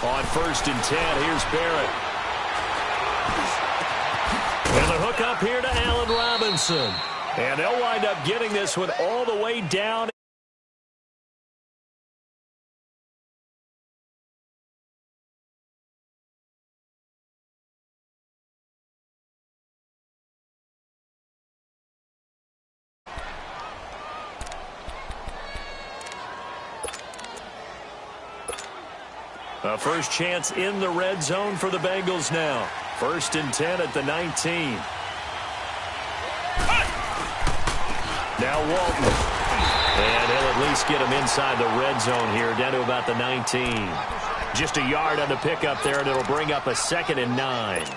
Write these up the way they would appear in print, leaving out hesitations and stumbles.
On 1st and 10, here's Barrett. And the hook up here to Allen Robinson. And they'll wind up getting this one all the way down. A first chance in the red zone for the Bengals now. 1st and 10 at the 19. Now Walton. And he'll at least get him inside the red zone here, down to about the 19. Just a yard on the pickup there, and it'll bring up a 2nd and 9.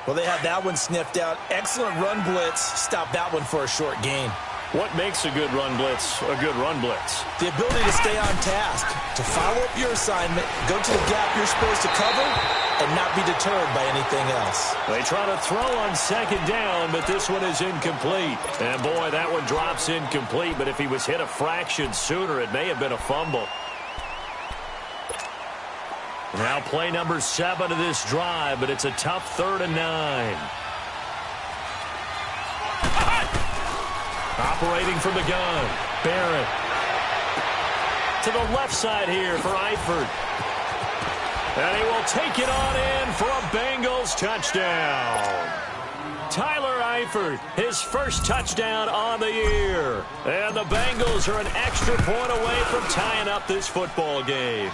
Well, they had that one sniffed out. Excellent run blitz. Stop that one for a short gain. What makes a good run blitz a good run blitz? The ability to stay on task, to follow up your assignment, go to the gap you're supposed to cover, and not be deterred by anything else. They try to throw on 2nd down, but this one is incomplete. And boy, that one drops incomplete, but if he was hit a fraction sooner, it may have been a fumble. Now play number 7 of this drive, but it's a tough 3rd and 9. Operating from the gun, Barrett. To the left side here for Eifert. And he will take it on in for a Bengals touchdown. Tyler Eifert, his first touchdown on the year. And the Bengals are an extra point away from tying up this football game.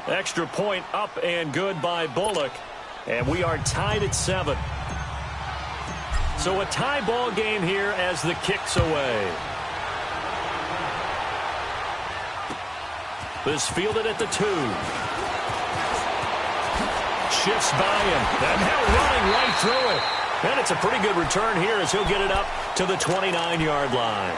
Extra point up and good by Bullock. And we are tied at 7. So a tie ball game here as the kick's away. This fielded at the 2. Shifts by him. And now running right through it. And it's a pretty good return here as he'll get it up to the 29-yard line.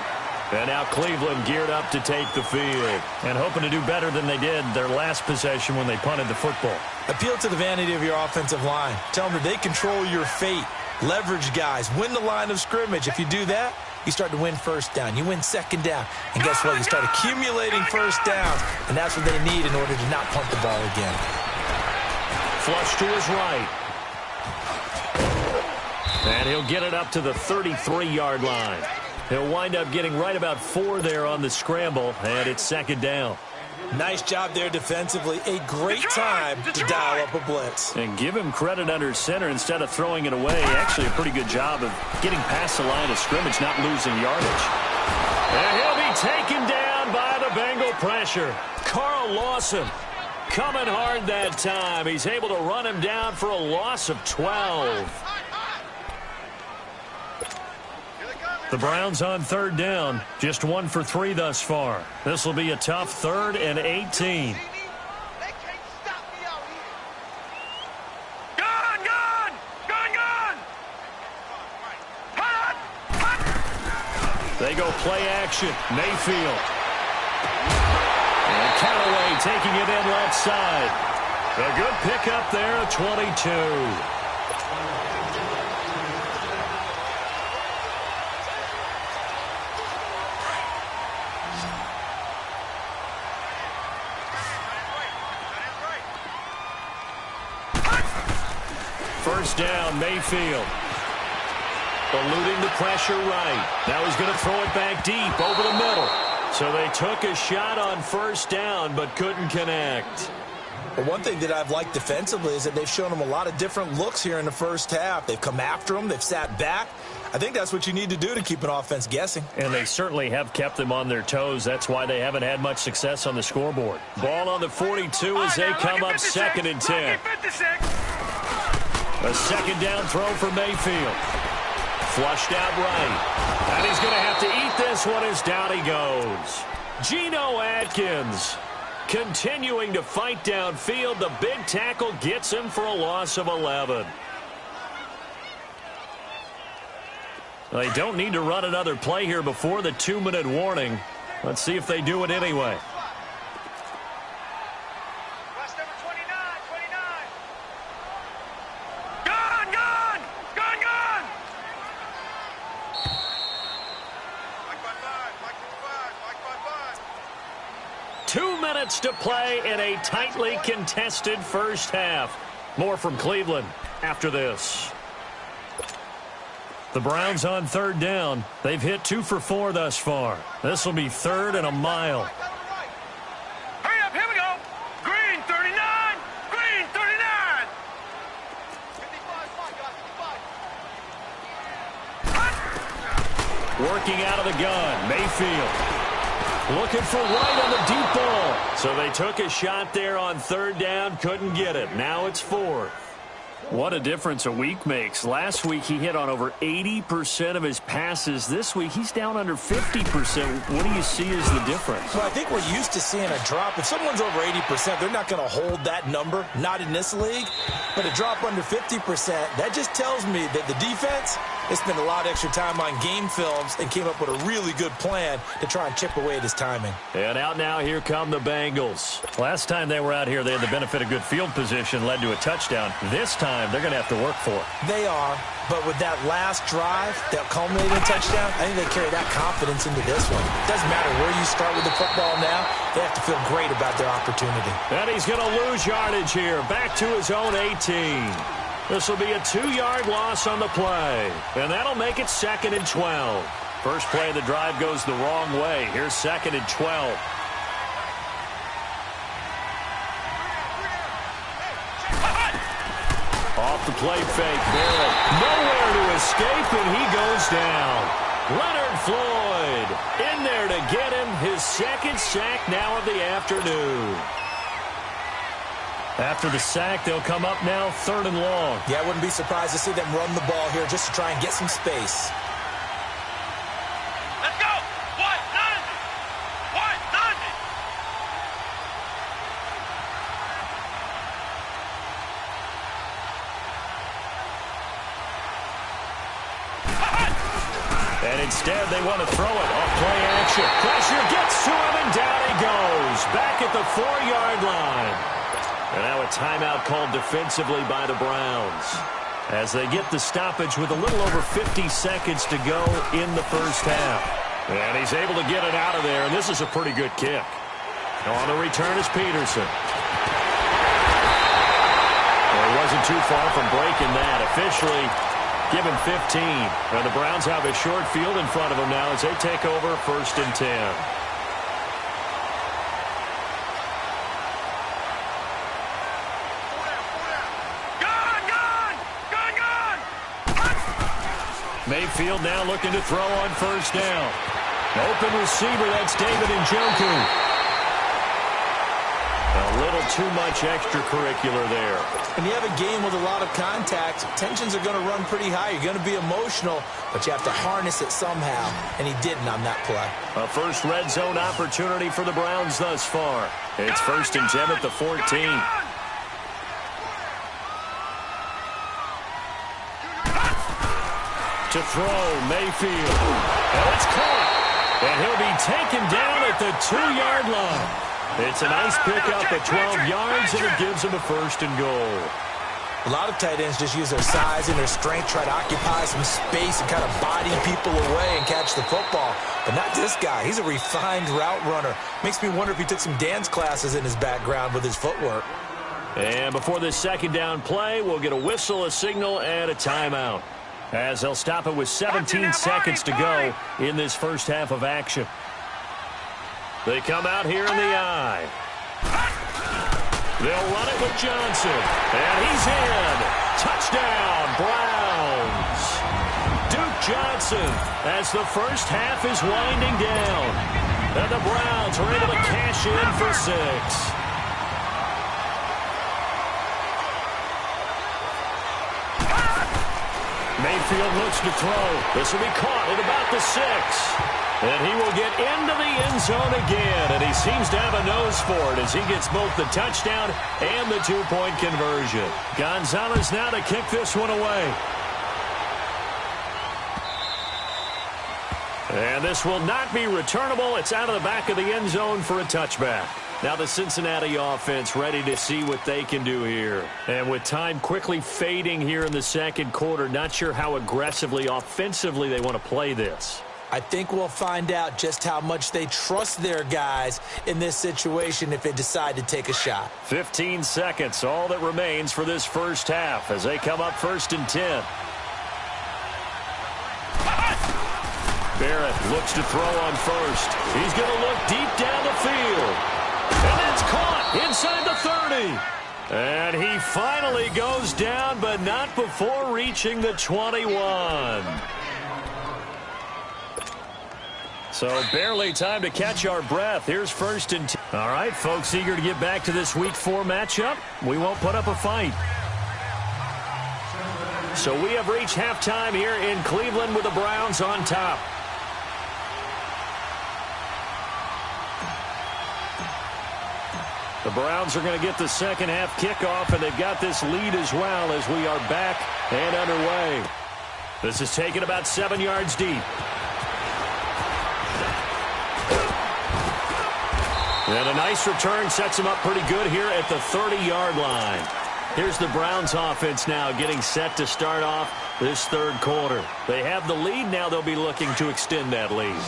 And now Cleveland geared up to take the field. And hoping to do better than they did their last possession when they punted the football. Appeal to the vanity of your offensive line. Tell them that they control your fate. Leverage guys. Win the line of scrimmage. If you do that, you start to win 1st down. You win 2nd down. And guess what? You start accumulating 1st downs. And that's what they need in order to not punt the ball again. Flush to his right. And he'll get it up to the 33-yard line. He'll wind up getting right about 4 there on the scramble. And it's 2nd down. Nice job there defensively. A great time to dial up a blitz. And give him credit under center instead of throwing it away. Actually a pretty good job of getting past the line of scrimmage, not losing yardage. And he'll be taken down by the Bengal pressure. Carl Lawson coming hard that time. He's able to run him down for a loss of 12. The Browns on 3rd down. Just 1 for 3 thus far. This will be a tough 3rd and 18. They go play action. Mayfield. And Callaway taking it in left side. A good pickup there at 22. First down, Mayfield. Eluding the pressure right. Now he's going to throw it back deep over the middle. So they took a shot on 1st down but couldn't connect. But one thing that I've liked defensively is that they've shown them a lot of different looks here in the 1st half. They've come after them. They've sat back. I think that's what you need to do to keep an offense guessing. And they certainly have kept them on their toes. That's why they haven't had much success on the scoreboard. Ball on the 42 as they come up 2nd and 10. A 2nd down throw for Mayfield. Flushed out right. And he's going to have to eat this one as down he goes. Geno Atkins continuing to fight downfield. The big tackle gets him for a loss of 11. They don't need to run another play here before the 2-minute warning. Let's see if they do it anyway. minutes to play in a tightly contested first half. More from Cleveland after this. The Browns on third down. They've hit 2 for 4 thus far. This will be 3rd and a mile. Hurry up, here we go. Green 39, green 39. 55. Working out of the gun, Mayfield. Looking for right on the deep ball. So they took a shot there on 3rd down, couldn't get it. Now it's 4th. What a difference a week makes. Last week he hit on over 80% of his passes. This week he's down under 50%. What do you see as the difference? Well, I think we're used to seeing a drop. If someone's over 80%, they're not going to hold that number, not in this league. But a drop under 50%, that just tells me that the defense, they spent a lot of extra time on game films and came up with a really good plan to try and chip away at his timing. And out now, here come the Bengals. Last time they were out here, they had the benefit of good field position, led to a touchdown. This time, they're going to have to work for it. They are, but with that last drive that culminated in a touchdown, I think they carry that confidence into this one. Doesn't matter where you start with the football now, they have to feel great about their opportunity. And he's going to lose yardage here, back to his own 18. This will be a 2-yard loss on the play, and that'll make it 2nd and 12. First play of the drive goes the wrong way. Here's 2nd and 12. Off the play fake, Barrett. Nowhere to escape, and he goes down. Leonard Floyd in there to get him his 2nd sack now of the afternoon. After the sack, they'll come up now 3rd and long. Yeah, I wouldn't be surprised to see them run the ball here just to try and get some space. Let's go. What? None. What? None. And instead, they want to throw it off play action. Pressure gets to him, and down he goes. Back at the 4-yard line. And now a timeout called defensively by the Browns as they get the stoppage with a little over 50 seconds to go in the first half. And he's able to get it out of there, and this is a pretty good kick. On the return is Peterson. Well, he wasn't too far from breaking that. Officially given 15. And the Browns have a short field in front of them now as they take over 1st and 10. Mayfield now looking to throw on 1st down. Open receiver, that's David Njoku. A little too much extracurricular there. When you have a game with a lot of contact, tensions are going to run pretty high. You're going to be emotional, but you have to harness it somehow, and he didn't on that play. A first red zone opportunity for the Browns thus far. It's 1st and 10 at the 14. To throw, Mayfield. And it's caught. And he'll be taken down at the 2-yard line. It's a nice pickup at 12 yards, and it gives him a 1st and goal. A lot of tight ends just use their size and their strength, try to occupy some space and kind of body people away and catch the football. But not this guy. He's a refined route runner. Makes me wonder if he took some dance classes in his background with his footwork. And before this 2nd down play, we'll get a whistle, a signal, and a timeout, as they'll stop it with 17 seconds to go in this first half of action. They come out here in the eye. They'll run it with Johnson. And he's in. Touchdown, Browns. Duke Johnson as the first half is winding down. And the Browns are able to cash in for 6. Mayfield looks to throw. This will be caught at about the 6. And he will get into the end zone again. And he seems to have a nose for it as he gets both the touchdown and the 2-point conversion. Gonzalez now to kick this one away. And this will not be returnable. It's out of the back of the end zone for a touchback. Now the Cincinnati offense ready to see what they can do here. And with time quickly fading here in the second quarter, not sure how aggressively, offensively they want to play this. I think we'll find out just how much they trust their guys in this situation if they decide to take a shot. 15 seconds, all that remains for this first half as they come up 1st and 10. Barrett looks to throw on first. He's going to look deep down the field. And that's caught inside the 30. And he finally goes down, but not before reaching the 21. So barely time to catch our breath. Here's 1st and 10. All right, folks, eager to get back to this Week 4 matchup. We won't put up a fight. So we have reached halftime here in Cleveland with the Browns on top. The Browns are going to get the second half kickoff, and they've got this lead as well as we are back and underway. This is taken about 7 yards deep. And a nice return sets him up pretty good here at the 30-yard line. Here's the Browns offense now getting set to start off this third quarter. They have the lead. Now they'll be looking to extend that lead.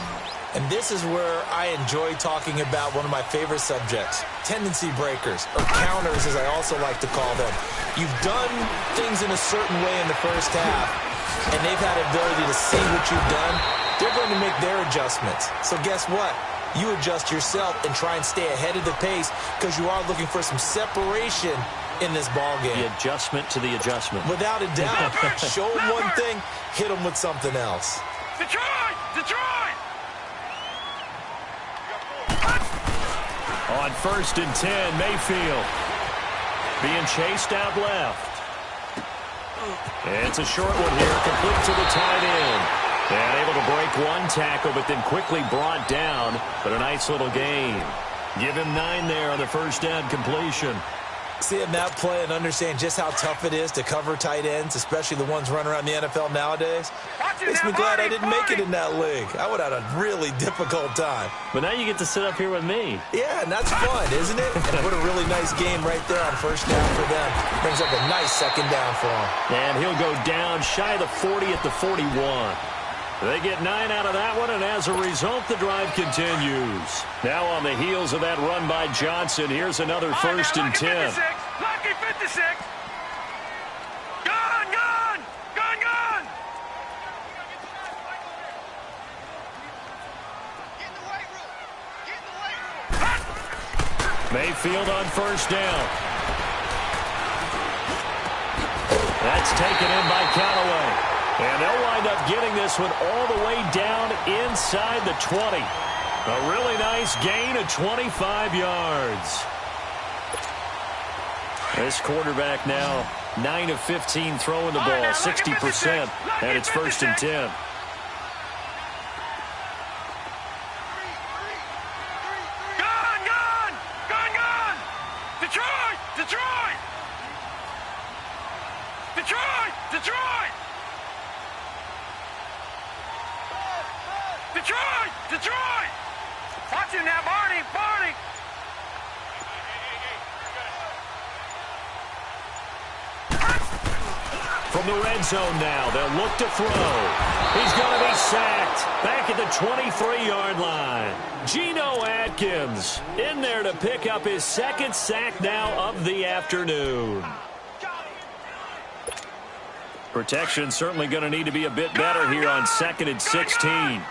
And this is where I enjoy talking about one of my favorite subjects, tendency breakers, or counters as I also like to call them. You've done things in a certain way in the first half, and they've had the ability to see what you've done. They're going to make their adjustments. So guess what? You adjust yourself and try and stay ahead of the pace because you are looking for some separation in this ball game. The adjustment to the adjustment. Without a doubt. Show them one thing, hit them with something else. Detroit! Detroit! On 1st and 10, Mayfield being chased out left. And it's a short one here, complete to the tight end. And able to break one tackle, but then quickly brought down. But a nice little gain. Give him 9 there on the first down completion. Seeing that play and understand just how tough it is to cover tight ends, especially the ones running around the NFL nowadays, makes me glad I didn't make it in that league. I would have had a really difficult time. But now you get to sit up here with me. Yeah, and that's fun, isn't it? And what a really nice game right there on first down for them. Brings up a nice second down for him. And he'll go down shy of the 40 at the 41. They get 9 out of that one, and as a result, the drive continues. Now on the heels of that run by Johnson, here's another 1st and 10. Lucky 56. Gun, gun, gun, gun. Get in the weight room. Get in the weight room. Mayfield on first down. That's taken in by Callaway. And they'll wind up getting this one all the way down inside the 20. A really nice gain of 25 yards. This quarterback now 9 of 15 throwing the ball, 60%, and it's 1st and 10. Gun, gun, gun, gun. Detroit, Detroit. Detroit, Detroit. Detroit! Detroit! Watch him now, Barney! Barney! From the red zone now, they'll look to throw. He's going to be sacked back at the 23-yard line. Geno Atkins in there to pick up his second sack now of the afternoon. Protection certainly going to need to be a bit better here on 2nd and 16.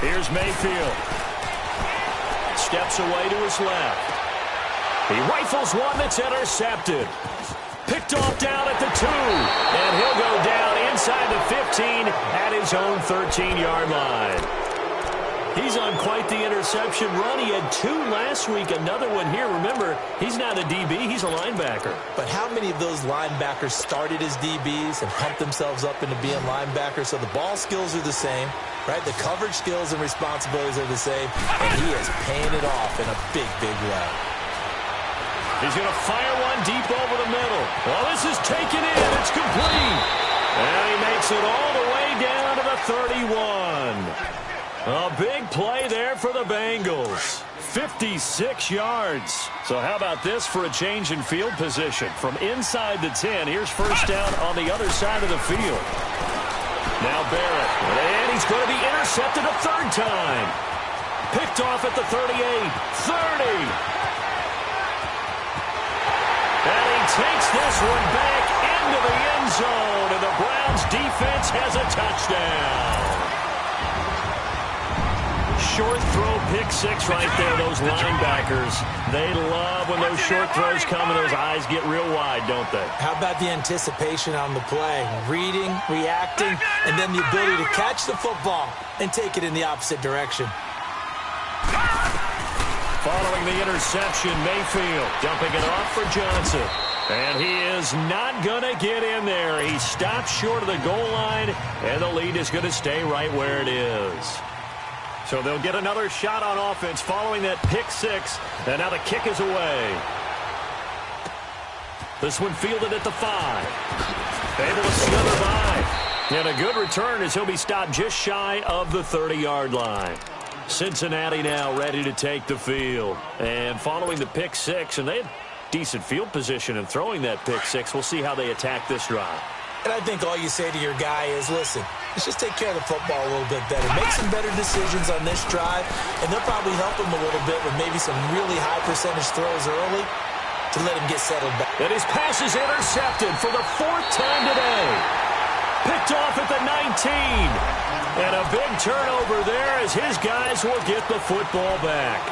Here's Mayfield. Steps away to his left. He rifles one that's intercepted. Picked off down at the 2. And he'll go down inside the 15 at his own 13-yard line. He's on quite the interception run. He had 2 last week, another one here. Remember, he's not a DB, he's a linebacker. But how many of those linebackers started as DBs and pumped themselves up into being linebackers? So the ball skills are the same, right? The coverage skills and responsibilities are the same, and he is paying it off in a big, big way. He's going to fire one deep over the middle. Well, this is taken in. It's complete. And he makes it all the way down to the 31. A big play there for the Bengals. 56 yards. So how about this for a change in field position? From inside the 10, here's first down on the other side of the field. Now Barrett, and he's going to be intercepted a third time. Picked off at the 38, 30. And he takes this one back into the end zone, and the Browns defense has a touchdown. Short throw, pick six right there. Those linebackers, they love when those short throws come and those eyes get real wide, don't they? How about the anticipation on the play? Reading, reacting, and then the ability to catch the football and take it in the opposite direction. Following the interception, Mayfield dumping it off for Johnson. And he is not going to get in there. He stopped short of the goal line, and the lead is going to stay right where it is. So they'll get another shot on offense following that pick six, and now the kick is away. This one fielded at the 5. Able to slither by. And a good return as he'll be stopped just shy of the 30-yard line. Cincinnati now ready to take the field. And following the pick six, and they had decent field position in throwing that pick six. We'll see how they attack this drive. And I think all you say to your guy is, listen, let's just take care of the football a little bit better. Make some better decisions on this drive, and they'll probably help him a little bit with maybe some really high percentage throws early to let him get settled back. And his pass is intercepted for the 4th time today. Picked off at the 19. And a big turnover there as his guys will get the football back.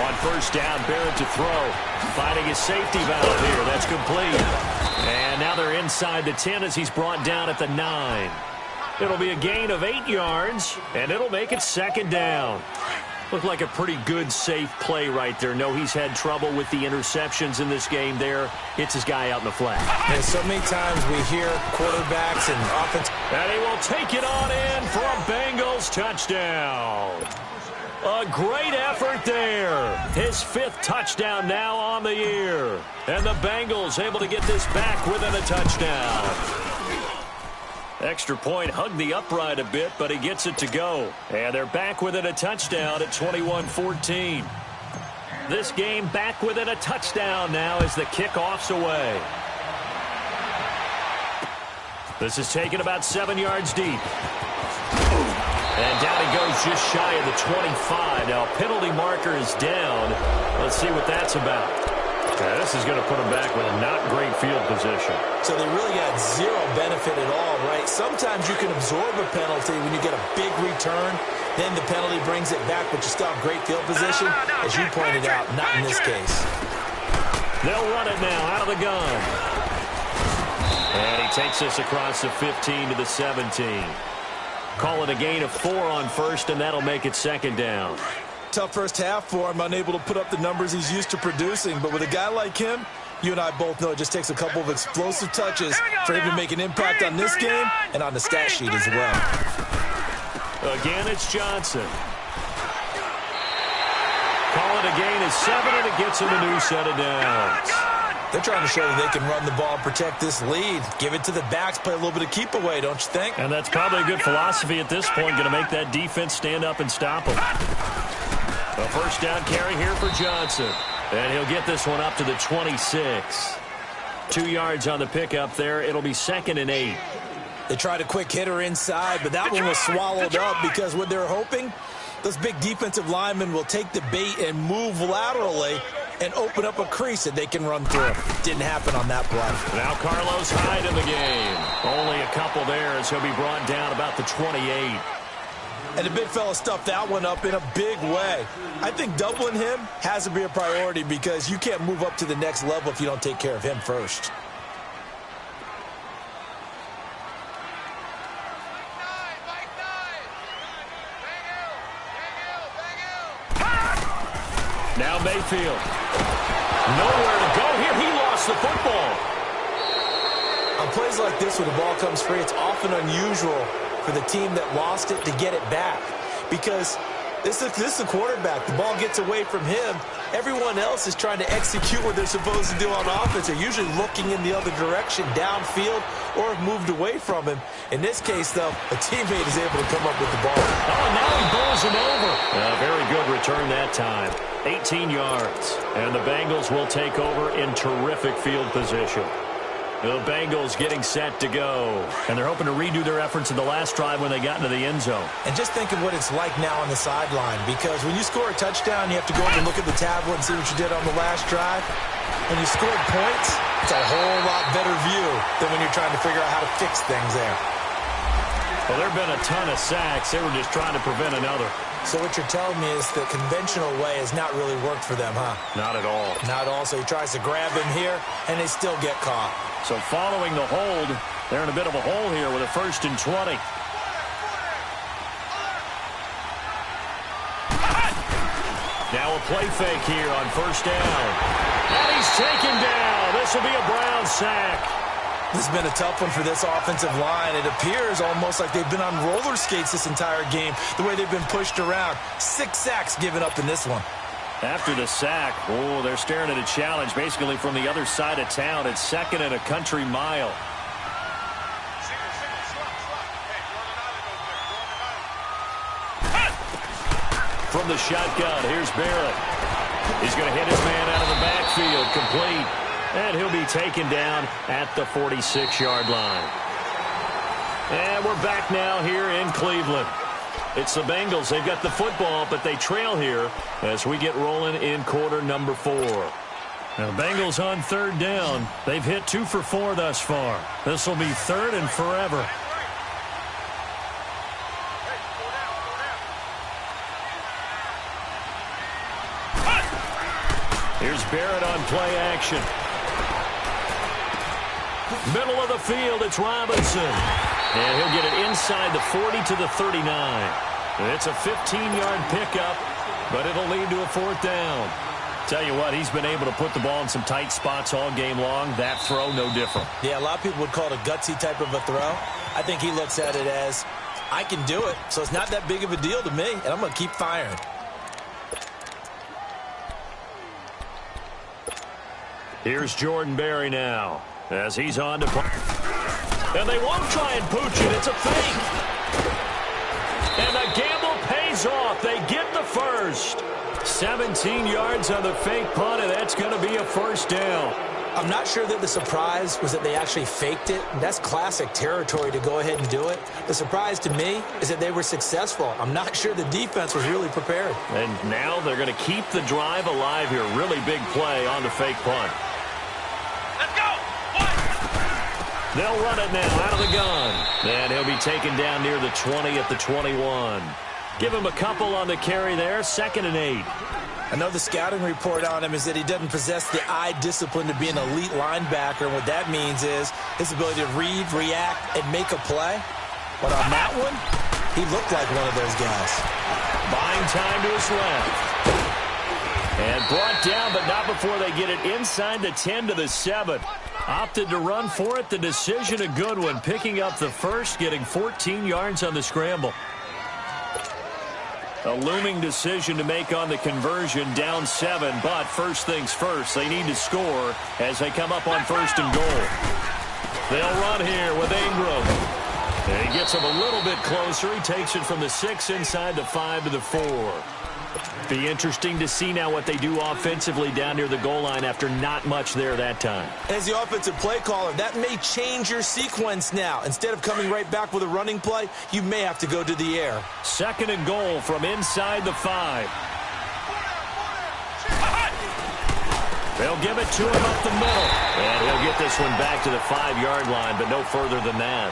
On first down, Barrett to throw. Finding his safety valve here. That's complete. And now they're inside the 10 as he's brought down at the 9. It'll be a gain of 8 yards, and it'll make it second down. Looked like a pretty good, safe play right there. No, he's had trouble with the interceptions in this game there. Hits his guy out in the flat. And so many times we hear quarterbacks and offense. And he will take it on in for a Bengals touchdown. A great effort there. His 5th touchdown now on the year. And the Bengals able to get this back within a touchdown. Extra point hugged the upright a bit, but he gets it to go. And they're back within a touchdown at 21-14. This game back within a touchdown now as the kickoff's away. This is taken about 7 yards deep. And down he goes just shy of the 25. Now, penalty marker is down. Let's see what that's about. This is going to put him back with a not great field position. So they really got zero benefit at all, right? Sometimes you can absorb a penalty when you get a big return. Then the penalty brings it back, but you still have great field position. As you pointed out, not in this case. They'll run it now out of the gun. And he takes this across the 15 to the 17. Call it a gain of 4 on first, and that'll make it second down. Tough first half for him, unable to put up the numbers he's used to producing. But with a guy like him, you and I both know it just takes a couple of explosive touches for him to make an impact on this game and on the stat sheet as well. Again, it's Johnson. Call it a gain of 7, and it gets him a new set of downs. They're trying to show that they can run the ball and protect this lead. Give it to the backs, play a little bit of keep away, don't you think? And that's probably a good philosophy at this point, going to make that defense stand up and stop them. A first down carry here for Johnson. And he'll get this one up to the 26. 2 yards on the pickup there. It'll be 2nd and 8. They tried a quick hitter inside, but that one was swallowed up because what they're hoping, those big defensive linemen will take the bait and move laterally and open up a crease that they can run through. Didn't happen on that play. Now Carlos Hyde in the game. Only a couple there as he'll be brought down about the 28. And the big fella stuffed that one up in a big way. I think doubling him has to be a priority because you can't move up to the next level if you don't take care of him first. Now Mayfield. Nowhere to go here. He lost the football. On plays like this where the ball comes free, it's often unusual for the team that lost it to get it back. Because This is a quarterback. The ball gets away from him. Everyone else is trying to execute what they're supposed to do on offense. They're usually looking in the other direction, downfield, or have moved away from him. In this case, though, a teammate is able to come up with the ball. Oh, now he bowls him over. Very good return that time. 18 yards. And the Bengals will take over in terrific field position. The Bengals getting set to go. And they're hoping to redo their efforts in the last drive when they got into the end zone. And just think of what it's like now on the sideline, because when you score a touchdown, you have to go up and look at the tablet and see what you did on the last drive. When you scored points, it's a whole lot better view than when you're trying to figure out how to fix things there. Well, there have been a ton of sacks. They were just trying to prevent another. So what you're telling me is the conventional way has not really worked for them, huh? Not at all. Not at all. So he tries to grab him here, and they still get caught. So following the hold, they're in a bit of a hole here with a 1st and 20. Now a play fake here on 1st down. And he's taken down. This will be a Brown sack. This has been a tough one for this offensive line. It appears almost like they've been on roller skates this entire game, the way they've been pushed around. 6 sacks given up in this one. After the sack, they're staring at a challenge basically from the other side of town. It's 2nd and a country mile. From the shotgun, here's Barrett. He's going to hit his man out of the backfield, complete. And he'll be taken down at the 46-yard line. And we're back now here in Cleveland. It's the Bengals. They've got the football, but they trail here as we get rolling in quarter number 4. Now, the Bengals on 3rd down. They've hit 2 for 4 thus far. This will be 3rd and forever. Here's Barrett on play action. Middle of the field, it's Robinson. And he'll get it inside the 40 to the 39. It's a 15-yard pickup, but it'll lead to a 4th down. Tell you what, he's been able to put the ball in some tight spots all game long. That throw, no different. Yeah, a lot of people would call it a gutsy type of a throw. I think he looks at it as, I can do it, so it's not that big of a deal to me, and I'm going to keep firing. Here's Jordan Berry now as he's on to play. And they won't try and pooch it. It's a fake. And the gamble pays off. They get the first. 17 yards on the fake punt, and that's going to be a 1st down. I'm not sure that the surprise was that they actually faked it. That's classic territory to go ahead and do it. The surprise to me is that they were successful. I'm not sure the defense was really prepared. And now they're going to keep the drive alive here. Really big play on the fake punt. Let's go! They'll run it now out of the gun. And he'll be taken down near the 20 at the 21. Give him a couple on the carry there. 2nd and 8. I know the scouting report on him is that he doesn't possess the eye discipline to be an elite linebacker. And what that means is his ability to read, react, and make a play. But on that one, he looked like one of those guys. Buying time to his left. And brought down, but not before they get it inside the 10 to the 7. Opted to run for it. The decision, a good one. Picking up the first, getting 14 yards on the scramble. A looming decision to make on the conversion, down 7, but first things first, they need to score as they come up on 1st and goal. They'll run here with Ingram. And he gets him a little bit closer. He takes it from the 6 inside the 5 to the 4. Be interesting to see now what they do offensively down near the goal line after not much there that time. As the offensive play caller, that may change your sequence now. Instead of coming right back with a running play, you may have to go to the air. 2nd and goal from inside the 5. They'll give it to him up the middle. And he'll get this one back to the 5-yard line, but no further than that.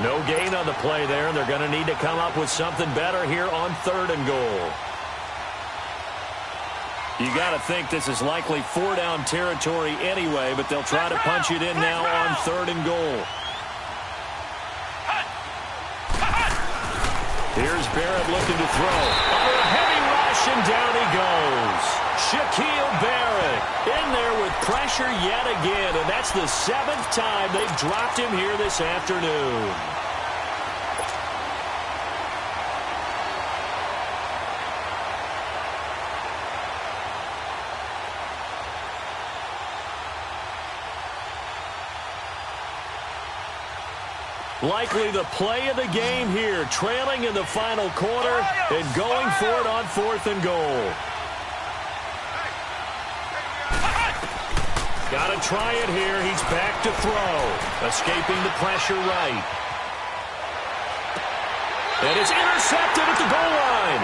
No gain on the play there, and they're going to need to come up with something better here on 3rd and goal. You got to think this is likely 4-down territory anyway, but they'll try to punch it in now on 3rd and goal. Here's Barrett looking to throw. Under a heavy rush, and down he goes. Shaquille Barrett in there with pressure yet again, and that's the 7th time they've dropped him here this afternoon. Likely the play of the game here, trailing in the final quarter and going for it on 4th and goal. Got to try it here. He's back to throw. Escaping the pressure right. And it's intercepted at the goal line.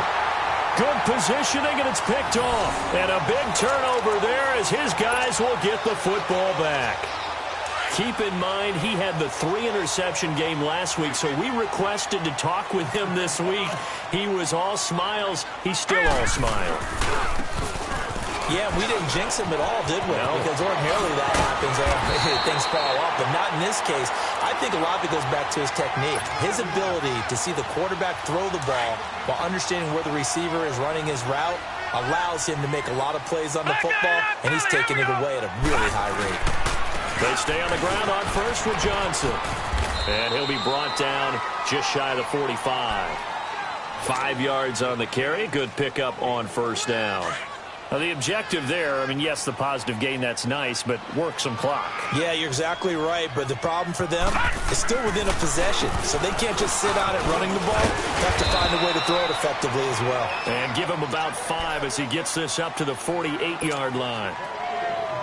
Good positioning, and it's picked off. And a big turnover there as his guys will get the football back. Keep in mind, he had the 3-interception game last week, so we requested to talk with him this week. He was all smiles. He's still all smile. Yeah, we didn't jinx him at all, did we? No. Because ordinarily that happens. Things fall off, but not in this case. I think a lot of it goes back to his technique. His ability to see the quarterback throw the ball while understanding where the receiver is running his route allows him to make a lot of plays on the football, and he's taking it away at a really high rate. They stay on the ground on first with Johnson. And he'll be brought down just shy of the 45. 5 yards on the carry. Good pickup on first down. Now, the objective there, I mean, yes, the positive gain, that's nice, but work some clock. Yeah, you're exactly right, but the problem for them is still within a possession, so they can't just sit on it running the ball. They have to find a way to throw it effectively as well. And give him about 5 as he gets this up to the 48-yard line.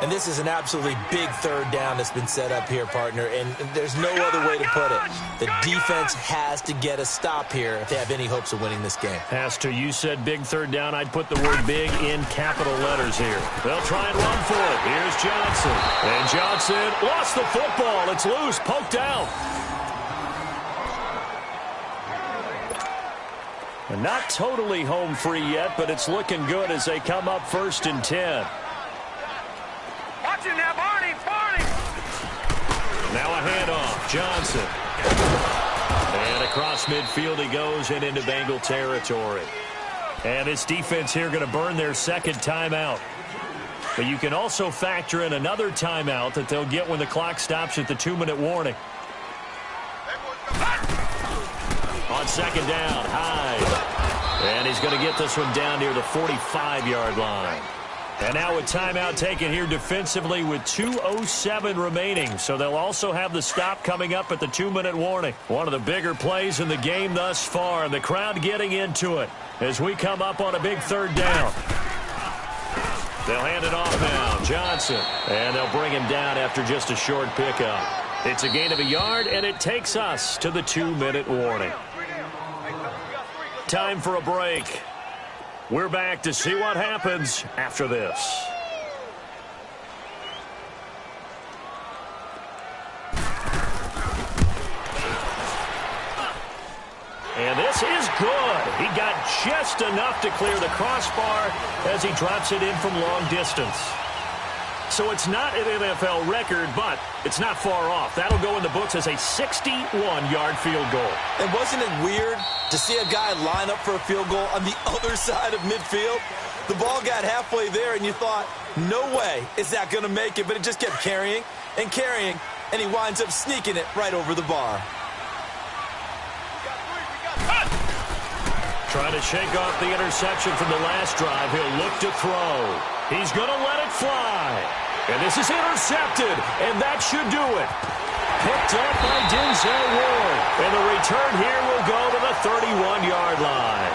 And this is an absolutely big third down that's been set up here, partner, and there's no other way to put it. The defense has to get a stop here if they have any hopes of winning this game. Has to. You said big third down. I'd put the word big in capital letters here. They'll try and run for it. Here's Johnson. And Johnson lost the football. It's loose, poked out. And not totally home free yet, but it's looking good as they come up 1st and 10. Watch it now, Barney! Now a handoff. Johnson. And across midfield he goes and into Bengal territory. And this defense here going to burn their second timeout. But you can also factor in another timeout that they'll get when the clock stops at the 2-minute warning. On second down, Hyde. And he's going to get this one down near the 45-yard line. And now a timeout taken here defensively with 2:07 remaining. So they'll also have the stop coming up at the 2-minute warning. One of the bigger plays in the game thus far. And the crowd getting into it as we come up on a big third down. They'll hand it off now. Johnson. And they'll bring him down after just a short pickup. It's a gain of a yard, and it takes us to the 2-minute warning. Time for a break. We're back to see what happens after this. And this is good. He got just enough to clear the crossbar as he drops it in from long distance. So it's not an NFL record, but it's not far off. That'll go in the books as a 61-yard field goal. And wasn't it weird to see a guy line up for a field goal on the other side of midfield? The ball got halfway there, and you thought, no way is that going to make it. But it just kept carrying and carrying, and he winds up sneaking it right over the bar. Trying to shake off the interception from the last drive. He'll look to throw. He's going to let it fly. And this is intercepted, and that should do it. Picked up by Denzel Ward. And the return here will go to the 31-yard line.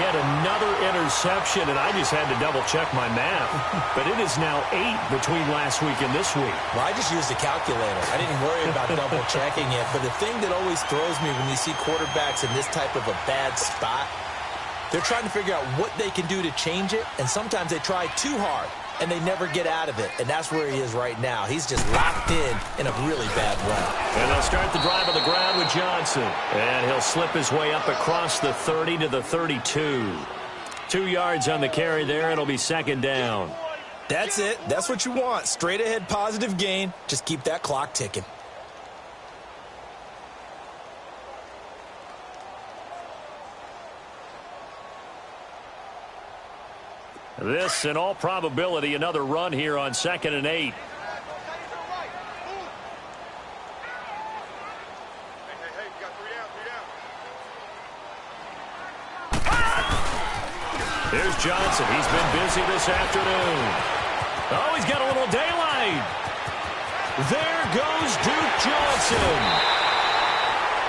Yet another interception, and I just had to double-check my math. But it is now 8 between last week and this week. Well, I just used a calculator. I didn't worry about double-checking it. But the thing that always throws me when you see quarterbacks in this type of a bad spot, they're trying to figure out what they can do to change it, and sometimes they try too hard, and they never get out of it. And that's where he is right now. He's just locked in a really bad way. And they'll start the drive on the ground with Johnson. And he'll slip his way up across the 30 to the 32. 2 yards on the carry there. It'll be second down. That's it. That's what you want. Straight ahead positive gain. Just keep that clock ticking. This, in all probability, another run here on 2nd and 8. Here's Johnson. He's been busy this afternoon. Oh, he's got a little daylight. There goes Duke Johnson.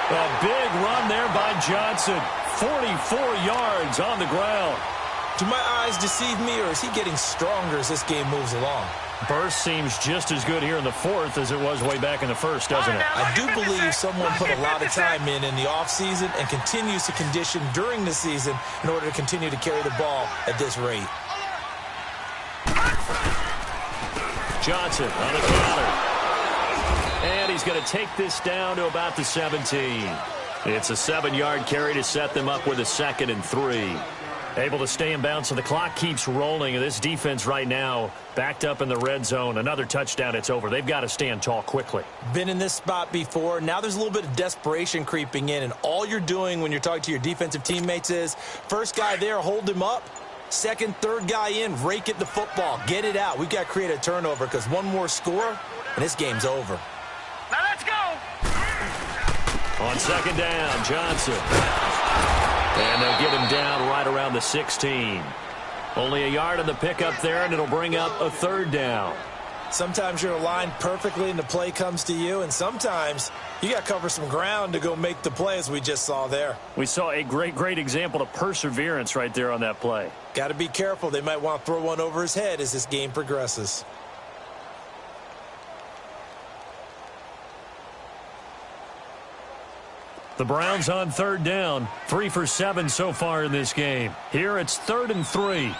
A big run there by Johnson. 44 yards on the ground. Do my eyes deceive me, or is he getting stronger as this game moves along? Burst seems just as good here in the fourth as it was way back in the first, doesn't it? I do believe someone put a lot of time in the offseason and continues to condition during the season in order to continue to carry the ball at this rate. Johnson on the counter. And he's going to take this down to about the 17. It's a 7-yard carry to set them up with a 2nd and 3. Able to stay in bounds, so the clock keeps rolling. And this defense right now backed up in the red zone. Another touchdown, it's over. They've got to stand tall quickly. Been in this spot before. Now there's a little bit of desperation creeping in. And all you're doing when you're talking to your defensive teammates is, first guy there, hold him up. Second, third guy in, rake at the football. Get it out. We've got to create a turnover because one more score, and this game's over. Now let's go. On 2nd down, Johnson. And they'll get him down right around the 16. Only a yard on the pickup there, and it'll bring up a 3rd down. Sometimes you're aligned perfectly and the play comes to you, and sometimes you got to cover some ground to go make the play, as we just saw there. We saw a great example of perseverance right there on that play. Got to be careful. They might want to throw one over his head as this game progresses. The Browns on 3rd down, 3 for 7 so far in this game. Here it's 3rd and 3.